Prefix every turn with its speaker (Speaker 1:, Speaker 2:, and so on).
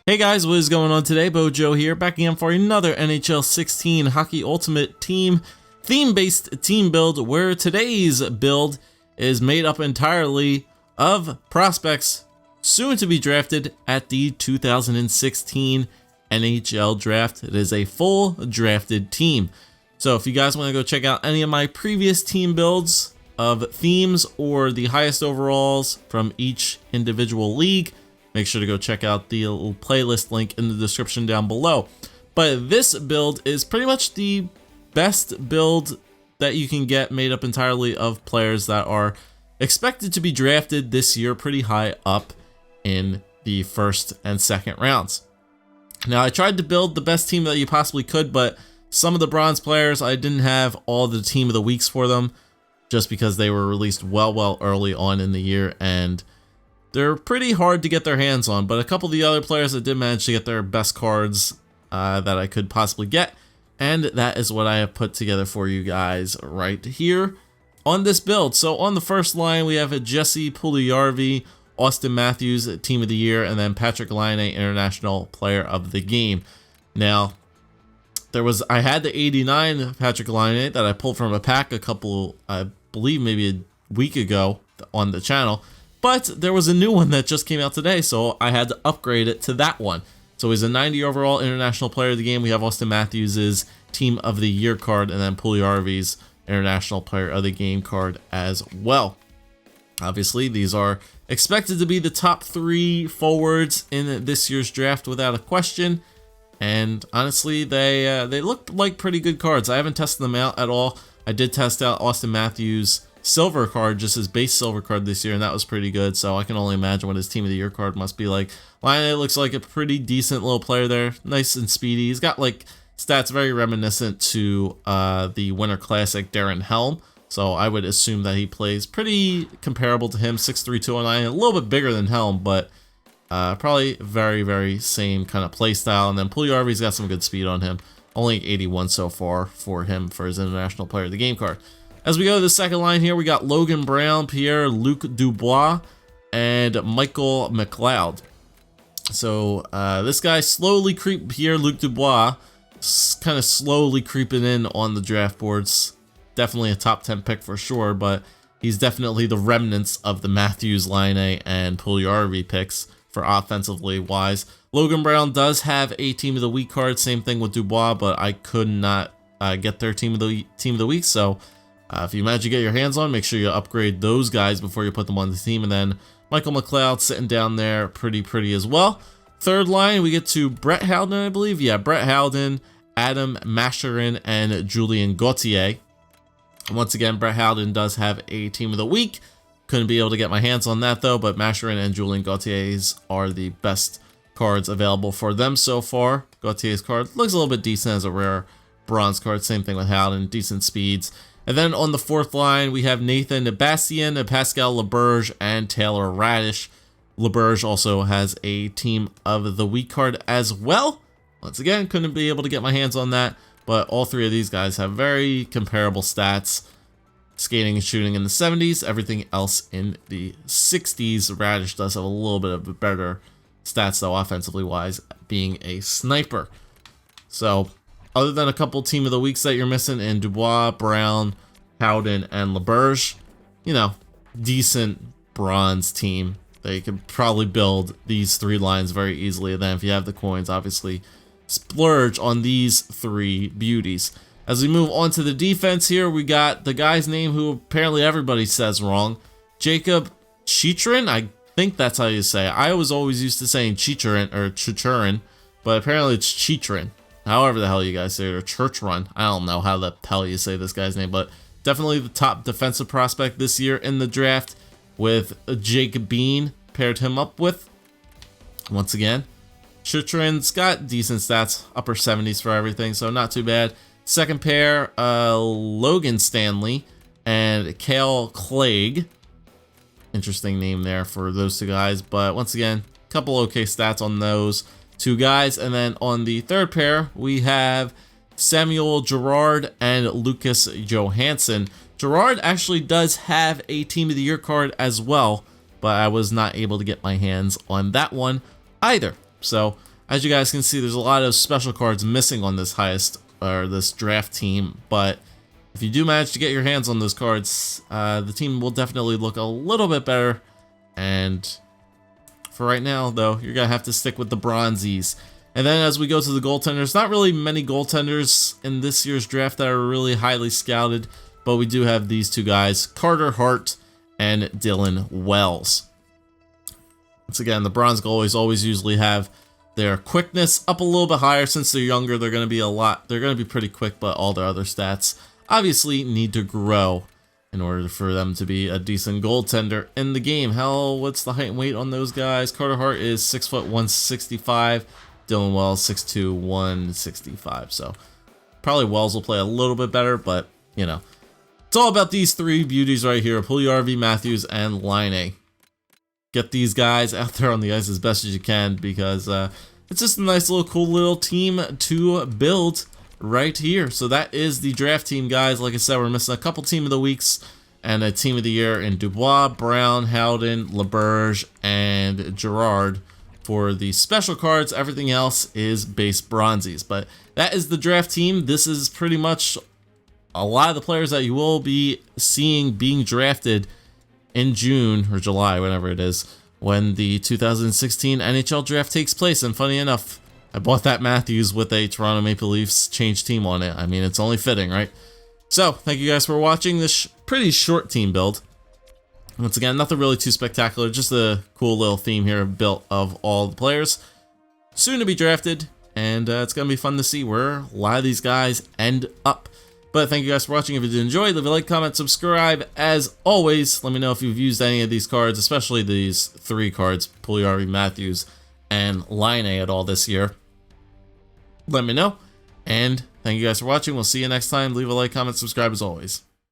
Speaker 1: Hey guys, what is going on today? Bojo here, back again for another NHL 16 Hockey Ultimate Team theme-based team build, where today's build is made up entirely of prospects soon to be drafted at the 2016 NHL Draft. It is a full drafted team. So if you guys want to go check out any of my previous team builds of themes or the highest overalls from each individual league, make sure to go check out the little playlist link in the description down below. But this build is pretty much the best build that you can get, made up entirely of players that are expected to be drafted this year pretty high up in the first and second rounds. Now, I tried to build the best team that you possibly could, but some of the bronze players, I didn't have all the team of the weeks for them just because they were released well early on in the year, and they're pretty hard to get their hands on. But a couple of the other players that did manage to get their best cards that I could possibly get, and that is what I have put together for you guys right here on this build. So on the first line, we have a Jesse Puljujarvi, Austin Matthews, Team of the Year, and then Patrik Laine, International Player of the Game. Now, I had the 89 Patrik Laine that I pulled from a pack a couple, I believe maybe a week ago on the channel, but there was a new one that just came out today, so I had to upgrade it to that one. So he's a 90 overall International Player of the Game. We have Austin Matthews' Team of the Year card, and then Puljujarvi's International Player of the Game card as well. Obviously, these are expected to be the top 3 forwards in this year's draft without a question. And honestly, they look like pretty good cards. I haven't tested them out at all. I did test out Austin Matthews' silver card, just his base silver card this year, and that was pretty good. So I can only imagine what his Team of the Year card must be like. Laine looks like a pretty decent little player there, nice and speedy. He's got like stats very reminiscent to the Winter Classic Darren Helm. So I would assume that he plays pretty comparable to him, 6'3", 209, a little bit bigger than Helm, but probably very same kind of play style. And then Puljujarvi's got some good speed on him. Only 81 so far for him for his International Player of the Game card. As we go to the second line here, we got Logan Brown, Pierre-Luc Dubois, and Michael McLeod. So this guy Pierre-Luc Dubois, kind of slowly creeping in on the draft boards. Definitely a top 10 pick for sure, but he's definitely the remnants of the Matthews, Laine, and Puljujarvi picks for offensively wise. Logan Brown does have a Team of the Week card, same thing with Dubois, but I could not get their Team of the Week, so if you manage to get your hands on, make sure you upgrade those guys before you put them on the team. And then Michael McLeod sitting down there pretty as well. Third line, we get to Brett Howden, I believe. Yeah, Brett Howden, Adam Masherin, and Julien Gauthier. Once again, Brett Howden does have a Team of the Week. Couldn't be able to get my hands on that though, but Masherin and Julien Gauthier's are the best cards available for them so far. Gauthier's card looks a little bit decent as a rare bronze card. Same thing with Howden, decent speeds. And then on the fourth line, we have Nathan Bastian, Pascal Laberge, and Taylor Radish. Laberge also has a Team of the Week card as well. Once again, couldn't be able to get my hands on that, but all 3 of these guys have very comparable stats. Skating and shooting in the 70s, everything else in the 60s. Radish does have a little bit of better stats though, offensively wise, being a sniper. So other than a couple Team of the Weeks that you're missing in Dubois, Brown, Howden, and Laberge, you know, decent bronze team. They could probably build these 3 lines very easily. And then if you have the coins, obviously splurge on these 3 beauties. As we move on to the defense here, we got the guy's name who apparently everybody says wrong, Jacob Chychrun. I think that's how you say it. I was always used to saying Chychrun, but apparently it's Chychrun. However the hell you guys say it, or Church Run. I don't know how the hell you say this guy's name, but definitely the top defensive prospect this year in the draft, with Jake Bean paired him up with. Once again, Chychrun's got decent stats, upper 70s for everything, so not too bad. Second pair, Logan Stanley and Cale Clegg. Interesting name there for those 2 guys, but once again, a couple okay stats on those 2 guys. And then on the third pair, we have Samuel Girard and Lucas Johansson. Girard actually does have a Team of the Year card as well, but I was not able to get my hands on that one either. So As you guys can see, there's a lot of special cards missing on this this draft team, but if you do manage to get your hands on those cards, the team will definitely look a little bit better. And for right now, though, you're going to have to stick with the bronzies. And then as we go to the goaltenders, not really many goaltenders in this year's draft that are really highly scouted, but we do have these two guys, Carter Hart and Dylan Wells. Once again, the bronze goalies always usually have their quickness up a little bit higher. Since they're younger, they're going to be pretty quick, but all their other stats obviously need to grow in order for them to be a decent goaltender in the game. What's the height and weight on those guys? Carter Hart is 6 foot 165. Dylan Wells 6'2", 165. So probably Wells will play a little bit better, but you know, it's all about these three beauties right here: Puljujarvi, Matthews, and Laine. Get these guys out there on the ice as best as you can, because it's just a nice little cool little team to build right here. So that is the draft team, guys. Like I said, we're missing a couple team of the weeks and a team of the year in Dubois, Brown, Howden, LeBurge, and Gerard for the special cards. Everything else is base bronzies. But that is the draft team. This is pretty much a lot of the players that you will be seeing being drafted in June or July, whenever it is, when the 2016 NHL draft takes place. And funny enough, I bought that Matthews with a Toronto Maple Leafs change team on it. I mean, it's only fitting, right? So, thank you guys for watching this pretty short team build. Once again, nothing really too spectacular, just a cool little theme here built of all the players soon to be drafted, and it's going to be fun to see where a lot of these guys end up. But thank you guys for watching. If you did enjoy, leave a like, comment, subscribe. As always, let me know if you've used any of these cards, especially these three cards, Puljujarvi, Matthews, and Laine at all this year. Let me know. And thank you guys for watching. We'll see you next time. Leave a like, comment, subscribe as always.